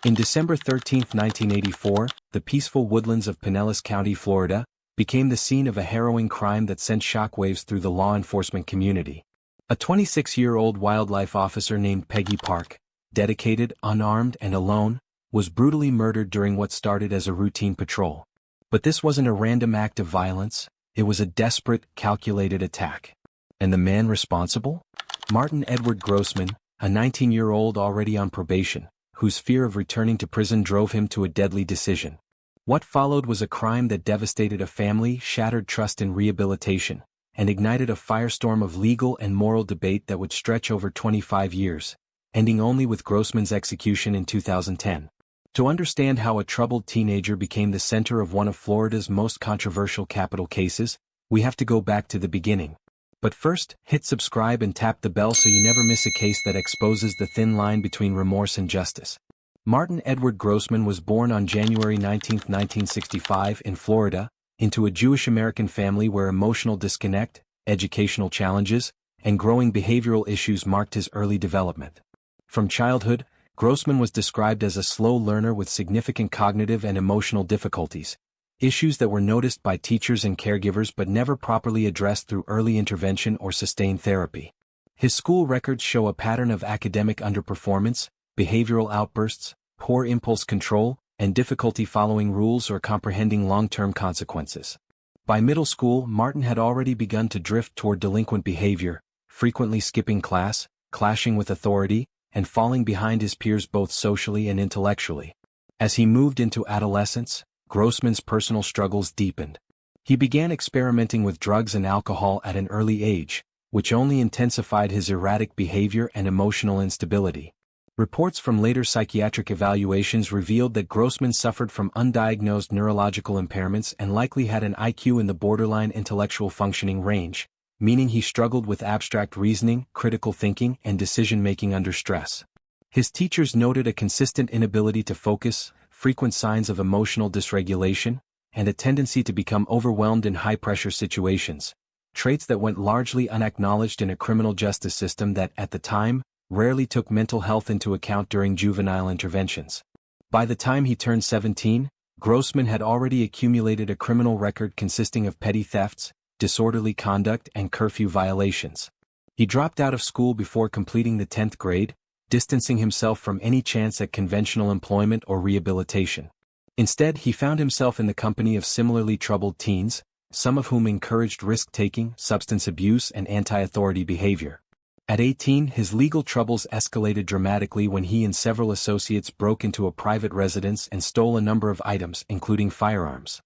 In December 13, 1984, the peaceful woodlands of Pinellas County, Florida, became the scene of a harrowing crime that sent shockwaves through the law enforcement community. A 26-year-old wildlife officer named Peggy Park, dedicated, unarmed, and alone, was brutally murdered during what started as a routine patrol. But this wasn't a random act of violence, it was a desperate, calculated attack. And the man responsible? Martin Edward Grossman, a 19-year-old already on probation, whose fear of returning to prison drove him to a deadly decision. What followed was a crime that devastated a family, shattered trust in rehabilitation, and ignited a firestorm of legal and moral debate that would stretch over 25 years, ending only with Grossman's execution in 2010. To understand how a troubled teenager became the center of one of Florida's most controversial capital cases, we have to go back to the beginning. But first, hit subscribe and tap the bell so you never miss a case that exposes the thin line between remorse and justice. Martin Edward Grossman was born on January 19, 1965 in Florida, into a Jewish-American family where emotional disconnect, educational challenges, and growing behavioral issues marked his early development. From childhood, Grossman was described as a slow learner with significant cognitive and emotional difficulties, issues that were noticed by teachers and caregivers but never properly addressed through early intervention or sustained therapy. His school records show a pattern of academic underperformance, behavioral outbursts, poor impulse control, and difficulty following rules or comprehending long-term consequences. By middle school, Martin had already begun to drift toward delinquent behavior, frequently skipping class, clashing with authority, and falling behind his peers both socially and intellectually. As he moved into adolescence, Grossman's personal struggles deepened. He began experimenting with drugs and alcohol at an early age, which only intensified his erratic behavior and emotional instability. Reports from later psychiatric evaluations revealed that Grossman suffered from undiagnosed neurological impairments and likely had an IQ in the borderline intellectual functioning range, meaning he struggled with abstract reasoning, critical thinking, and decision-making under stress. His teachers noted a consistent inability to focus, frequent signs of emotional dysregulation, and a tendency to become overwhelmed in high-pressure situations, traits that went largely unacknowledged in a criminal justice system that, at the time, rarely took mental health into account during juvenile interventions. By the time he turned 17, Grossman had already accumulated a criminal record consisting of petty thefts, disorderly conduct, and curfew violations. He dropped out of school before completing the 10th grade, distancing himself from any chance at conventional employment or rehabilitation. Instead, he found himself in the company of similarly troubled teens, some of whom encouraged risk-taking, substance abuse, and anti-authority behavior. At 18, his legal troubles escalated dramatically when he and several associates broke into a private residence and stole a number of items, including firearms.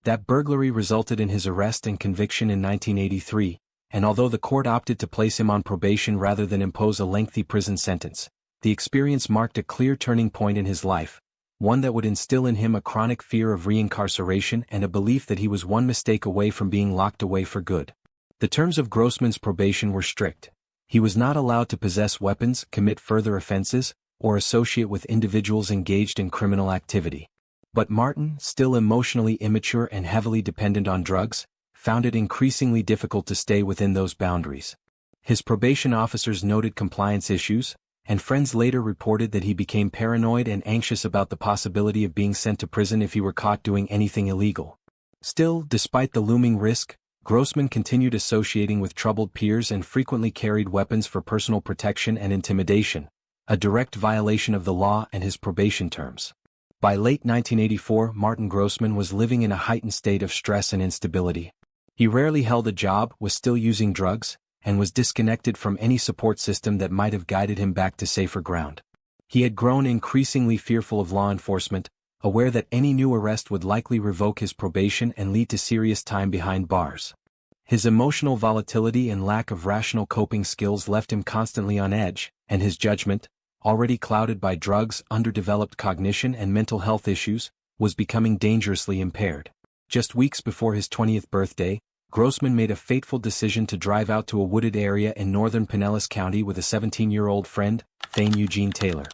That burglary resulted in his arrest and conviction in 1983, and although the court opted to place him on probation rather than impose a lengthy prison sentence, the experience marked a clear turning point in his life, one that would instill in him a chronic fear of reincarceration and a belief that he was one mistake away from being locked away for good. The terms of Grossman's probation were strict. He was not allowed to possess weapons, commit further offenses, or associate with individuals engaged in criminal activity. But Martin, still emotionally immature and heavily dependent on drugs, found it increasingly difficult to stay within those boundaries. His probation officers noted compliance issues, and friends later reported that he became paranoid and anxious about the possibility of being sent to prison if he were caught doing anything illegal. Still, despite the looming risk, Grossman continued associating with troubled peers and frequently carried weapons for personal protection and intimidation, a direct violation of the law and his probation terms. By late 1984, Martin Grossman was living in a heightened state of stress and instability. He rarely held a job, was still using drugs, and was disconnected from any support system that might have guided him back to safer ground. He had grown increasingly fearful of law enforcement, aware that any new arrest would likely revoke his probation and lead to serious time behind bars. His emotional volatility and lack of rational coping skills left him constantly on edge, and his judgment, already clouded by drugs, underdeveloped cognition, and mental health issues, was becoming dangerously impaired. Just weeks before his 20th birthday, Grossman made a fateful decision to drive out to a wooded area in northern Pinellas County with a 17-year-old friend, Thane Eugene Taylor.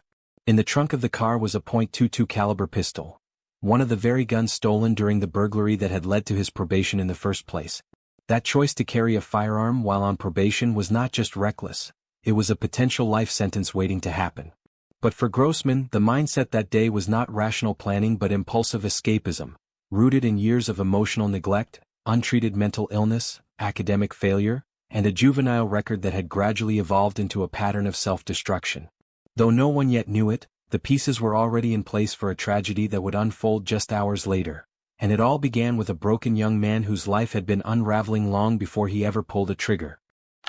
In the trunk of the car was a .22 caliber pistol, one of the very guns stolen during the burglary that had led to his probation in the first place. That choice to carry a firearm while on probation was not just reckless, it was a potential life sentence waiting to happen. But for Grossman, the mindset that day was not rational planning but impulsive escapism, rooted in years of emotional neglect, untreated mental illness, academic failure, and a juvenile record that had gradually evolved into a pattern of self-destruction. Though no one yet knew it, the pieces were already in place for a tragedy that would unfold just hours later, and it all began with a broken young man whose life had been unraveling long before he ever pulled a trigger.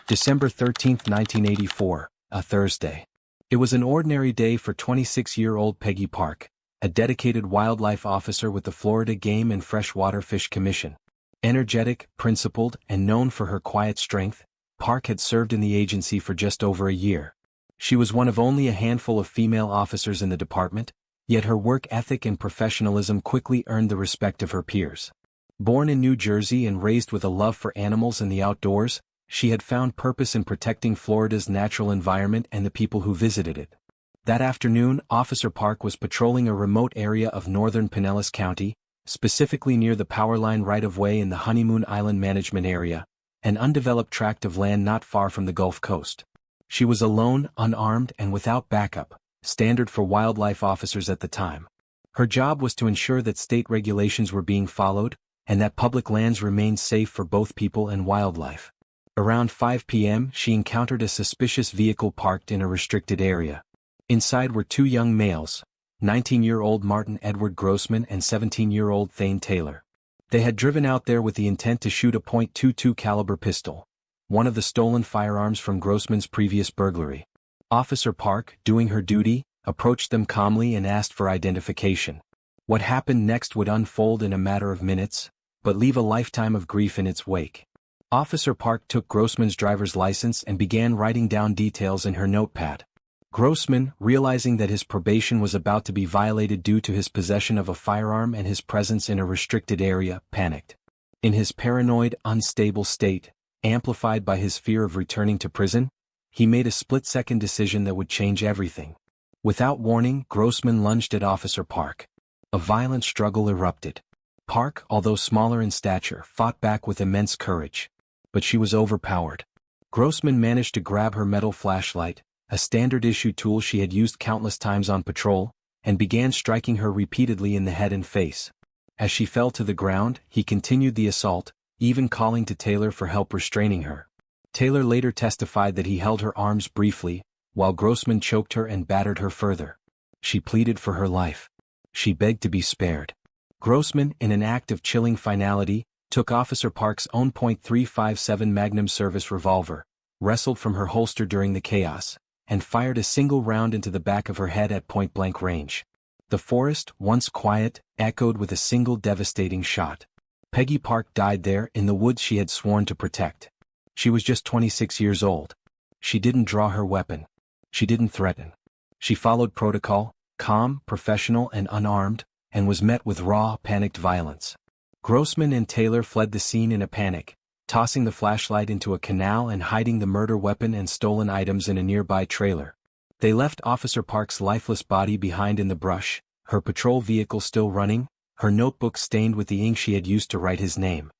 December 13, 1984, a Thursday. It was an ordinary day for 26-year-old Peggy Park, a dedicated wildlife officer with the Florida Game and Freshwater Fish Commission. Energetic, principled, and known for her quiet strength, Park had served in the agency for just over a year. She was one of only a handful of female officers in the department, yet her work ethic and professionalism quickly earned the respect of her peers. Born in New Jersey and raised with a love for animals and the outdoors, she had found purpose in protecting Florida's natural environment and the people who visited it. That afternoon, Officer Park was patrolling a remote area of northern Pinellas County, specifically near the power line right-of-way in the Honeymoon Island Management Area, an undeveloped tract of land not far from the Gulf Coast. She was alone, unarmed, and without backup, standard for wildlife officers at the time. Her job was to ensure that state regulations were being followed, and that public lands remained safe for both people and wildlife. Around 5 p.m., she encountered a suspicious vehicle parked in a restricted area. Inside were two young males, 19-year-old Martin Edward Grossman and 17-year-old Thane Taylor. They had driven out there with the intent to shoot a .22 caliber pistol, one of the stolen firearms from Grossman's previous burglary. Officer Park, doing her duty, approached them calmly and asked for identification. What happened next would unfold in a matter of minutes, but leave a lifetime of grief in its wake. Officer Park took Grossman's driver's license and began writing down details in her notepad. Grossman, realizing that his probation was about to be violated due to his possession of a firearm and his presence in a restricted area, panicked. In his paranoid, unstable state, amplified by his fear of returning to prison, he made a split-second decision that would change everything. Without warning, Grossman lunged at Officer Park. A violent struggle erupted. Park, although smaller in stature, fought back with immense courage. But she was overpowered. Grossman managed to grab her metal flashlight, a standard-issue tool she had used countless times on patrol, and began striking her repeatedly in the head and face. As she fell to the ground, he continued the assault, even calling to Taylor for help restraining her. Taylor later testified that he held her arms briefly, while Grossman choked her and battered her further. She pleaded for her life. She begged to be spared. Grossman, in an act of chilling finality, took Officer Park's own .357 Magnum service revolver, wrestled from her holster during the chaos, and fired a single round into the back of her head at point-blank range. The forest, once quiet, echoed with a single devastating shot. Peggy Park died there in the woods she had sworn to protect. She was just 26 years old. She didn't draw her weapon. She didn't threaten. She followed protocol, calm, professional, and unarmed, and was met with raw, panicked violence. Grossman and Taylor fled the scene in a panic, tossing the flashlight into a canal and hiding the murder weapon and stolen items in a nearby trailer. They left Officer Park's lifeless body behind in the brush, her patrol vehicle still running, her notebook stained with the ink she had used to write his name.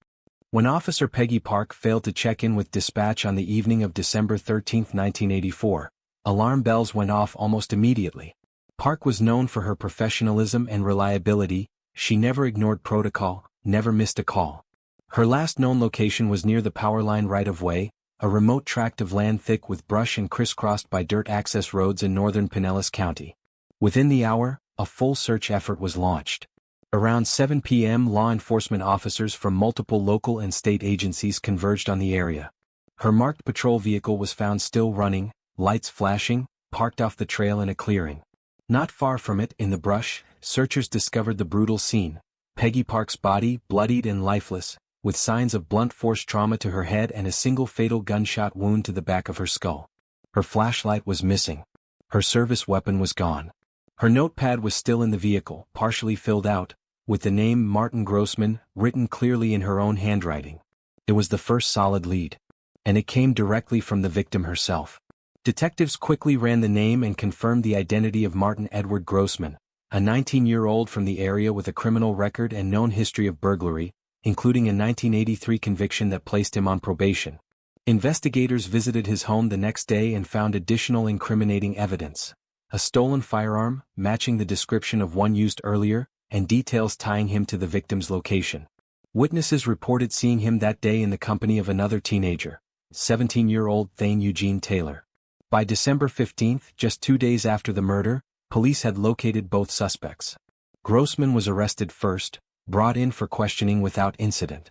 When Officer Peggy Park failed to check in with dispatch on the evening of December 13, 1984, alarm bells went off almost immediately. Park was known for her professionalism and reliability. She never ignored protocol, never missed a call. Her last known location was near the power line right-of-way, a remote tract of land thick with brush and crisscrossed by dirt access roads in northern Pinellas County. Within the hour, a full search effort was launched. Around 7 p.m. law enforcement officers from multiple local and state agencies converged on the area. Her marked patrol vehicle was found still running, lights flashing, parked off the trail in a clearing. Not far from it, in the brush, searchers discovered the brutal scene: Peggy Park's body, bloodied and lifeless, with signs of blunt force trauma to her head and a single fatal gunshot wound to the back of her skull. Her flashlight was missing. Her service weapon was gone. Her notepad was still in the vehicle, partially filled out, with the name Martin Grossman written clearly in her own handwriting. It was the first solid lead. And it came directly from the victim herself. Detectives quickly ran the name and confirmed the identity of Martin Edward Grossman, a 19-year-old from the area with a criminal record and known history of burglary, including a 1983 conviction that placed him on probation. Investigators visited his home the next day and found additional incriminating evidence. a stolen firearm, matching the description of one used earlier, and details tying him to the victim's location. Witnesses reported seeing him that day in the company of another teenager, 17-year-old Thane Eugene Taylor. By December 15, just 2 days after the murder, police had located both suspects. Grossman was arrested first, brought in for questioning without incident.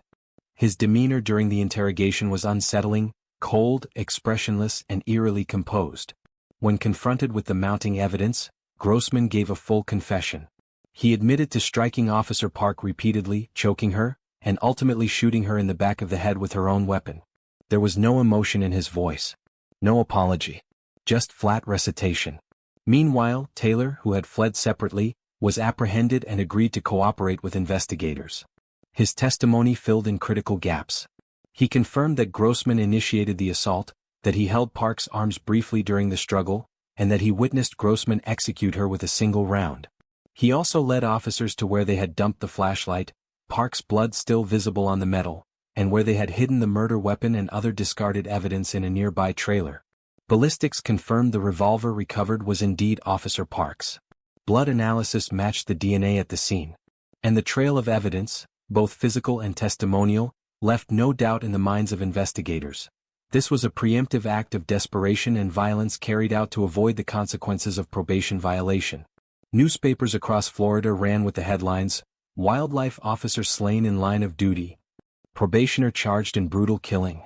His demeanor during the interrogation was unsettling, cold, expressionless, and eerily composed. When confronted with the mounting evidence, Grossman gave a full confession. He admitted to striking Officer Park repeatedly, choking her, and ultimately shooting her in the back of the head with her own weapon. There was no emotion in his voice. No apology. Just flat recitation. Meanwhile, Taylor, who had fled separately, was apprehended and agreed to cooperate with investigators. His testimony filled in critical gaps. He confirmed that Grossman initiated the assault, that he held Park's arms briefly during the struggle, and that he witnessed Grossman execute her with a single round. He also led officers to where they had dumped the flashlight, Park's blood still visible on the metal, and where they had hidden the murder weapon and other discarded evidence in a nearby trailer. Ballistics confirmed the revolver recovered was indeed Officer Park's. Blood analysis matched the DNA at the scene. And the trail of evidence, both physical and testimonial, left no doubt in the minds of investigators. This was a preemptive act of desperation and violence carried out to avoid the consequences of probation violation. Newspapers across Florida ran with the headlines, "Wildlife Officer Slain in Line of Duty. Probationer Charged in Brutal Killing.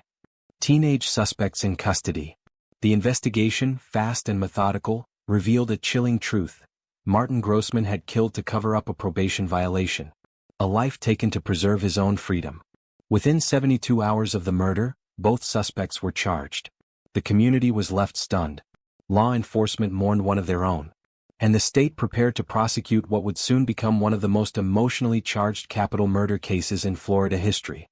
Teenage Suspects in Custody." The investigation, fast and methodical, revealed a chilling truth. Martin Grossman had killed to cover up a probation violation. A life taken to preserve his own freedom. Within 72 hours of the murder, both suspects were charged. The community was left stunned. Law enforcement mourned one of their own. And the state prepared to prosecute what would soon become one of the most emotionally charged capital murder cases in Florida history.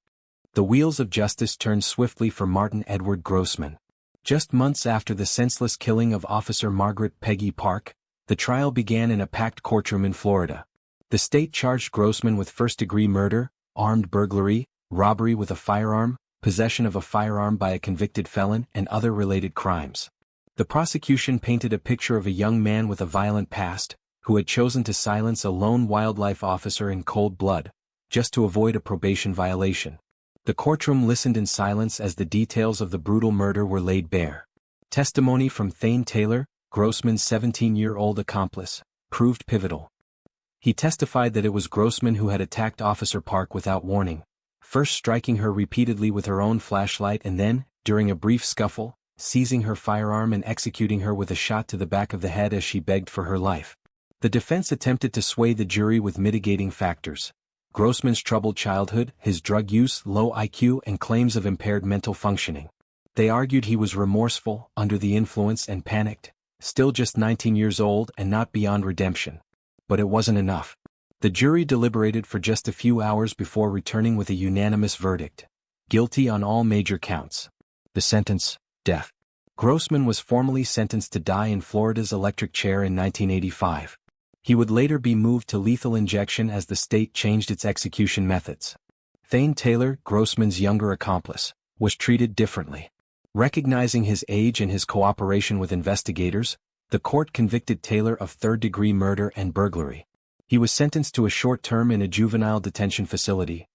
The wheels of justice turned swiftly for Martin Edward Grossman. Just months after the senseless killing of Officer Margaret Peggy Park, the trial began in a packed courtroom in Florida. The state charged Grossman with first-degree murder, armed burglary, robbery with a firearm, possession of a firearm by a convicted felon, and other related crimes. The prosecution painted a picture of a young man with a violent past, who had chosen to silence a lone wildlife officer in cold blood, just to avoid a probation violation. The courtroom listened in silence as the details of the brutal murder were laid bare. Testimony from Thane Taylor, Grossman's 17-year-old accomplice, proved pivotal. He testified that it was Grossman who had attacked Officer Park without warning, first striking her repeatedly with her own flashlight and then, during a brief scuffle, seizing her firearm and executing her with a shot to the back of the head as she begged for her life. The defense attempted to sway the jury with mitigating factors. Grossman's troubled childhood, his drug use, low IQ, and claims of impaired mental functioning. They argued he was remorseful, under the influence, and panicked, still just 19 years old and not beyond redemption. But it wasn't enough. The jury deliberated for just a few hours before returning with a unanimous verdict. Guilty on all major counts. The sentence, death. Grossman was formally sentenced to die in Florida's electric chair in 1985. He would later be moved to lethal injection as the state changed its execution methods. Thane Taylor, Grossman's younger accomplice, was treated differently. Recognizing his age and his cooperation with investigators, the court convicted Taylor of third-degree murder and burglary. He was sentenced to a short term in a juvenile detention facility,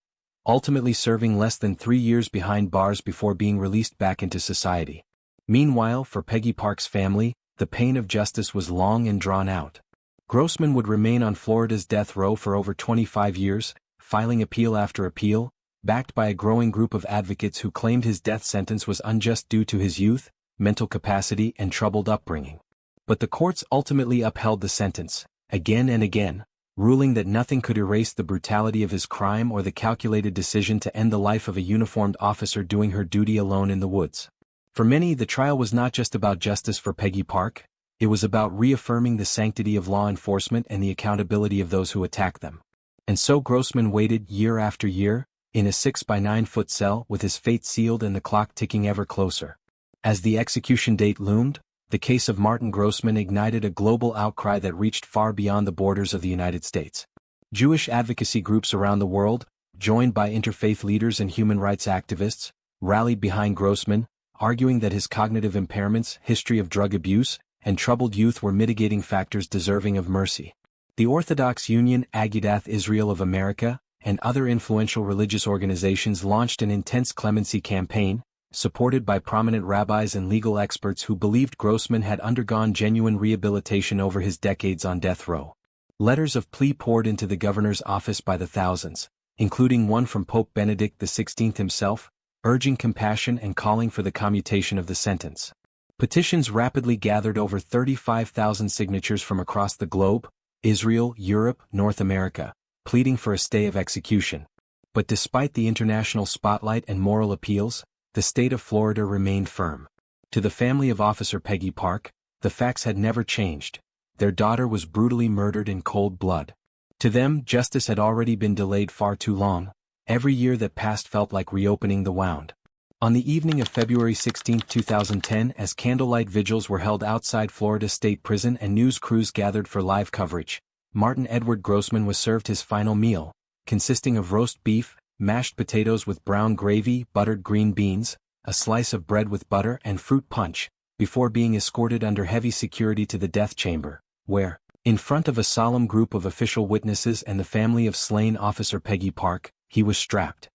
ultimately serving less than 3 years behind bars before being released back into society. Meanwhile, for Peggy Park's family, the pain of justice was long and drawn out. Grossman would remain on Florida's death row for over 25 years, filing appeal after appeal, backed by a growing group of advocates who claimed his death sentence was unjust due to his youth, mental capacity, and troubled upbringing. But the courts ultimately upheld the sentence, again and again, ruling that nothing could erase the brutality of his crime or the calculated decision to end the life of a uniformed officer doing her duty alone in the woods. For many, the trial was not just about justice for Peggy Park, it was about reaffirming the sanctity of law enforcement and the accountability of those who attack them. And so Grossman waited year after year, in a 6-by-9-foot cell with his fate sealed and the clock ticking ever closer. As the execution date loomed, the case of Martin Grossman ignited a global outcry that reached far beyond the borders of the United States. Jewish advocacy groups around the world, joined by interfaith leaders and human rights activists, rallied behind Grossman, arguing that his cognitive impairments, history of drug abuse, and troubled youth were mitigating factors deserving of mercy. The Orthodox Union Agudath Israel of America, and other influential religious organizations launched an intense clemency campaign, supported by prominent rabbis and legal experts who believed Grossman had undergone genuine rehabilitation over his decades on death row. Letters of plea poured into the governor's office by the thousands, including one from Pope Benedict XVI himself, urging compassion and calling for the commutation of the sentence. Petitions rapidly gathered over 35,000 signatures from across the globe, Israel, Europe, North America, pleading for a stay of execution. But despite the international spotlight and moral appeals, the state of Florida remained firm. To the family of Officer Peggy Park, the facts had never changed. Their daughter was brutally murdered in cold blood. To them, justice had already been delayed far too long. Every year that passed felt like reopening the wound. On the evening of February 16, 2010, as candlelight vigils were held outside Florida State Prison and news crews gathered for live coverage, Martin Edward Grossman was served his final meal, consisting of roast beef, mashed potatoes with brown gravy, buttered green beans, a slice of bread with butter and fruit punch, before being escorted under heavy security to the death chamber, where, in front of a solemn group of official witnesses and the family of slain Officer Peggy Park, he was strapped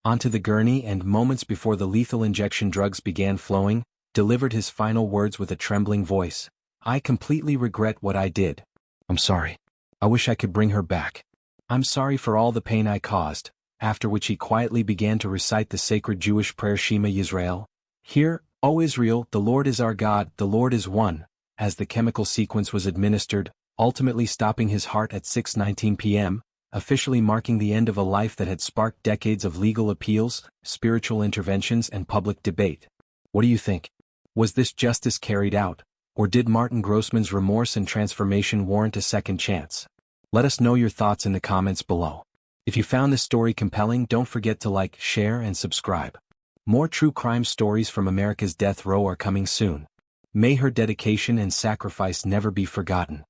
onto the gurney and, moments before the lethal injection drugs began flowing, delivered his final words with a trembling voice. "I completely regret what I did. I'm sorry. I wish I could bring her back. I'm sorry for all the pain I caused," after which he quietly began to recite the sacred Jewish prayer Shema Yisrael. "Hear, O Israel, the Lord is our God, the Lord is one," as the chemical sequence was administered, ultimately stopping his heart at 6:19 p.m., officially marking the end of a life that had sparked decades of legal appeals, spiritual interventions and public debate. What do you think? Was this justice carried out, or did Martin Grossman's remorse and transformation warrant a second chance? Let us know your thoughts in the comments below. If you found this story compelling, don't forget to like, share and subscribe. More true crime stories from America's death row are coming soon. May her dedication and sacrifice never be forgotten.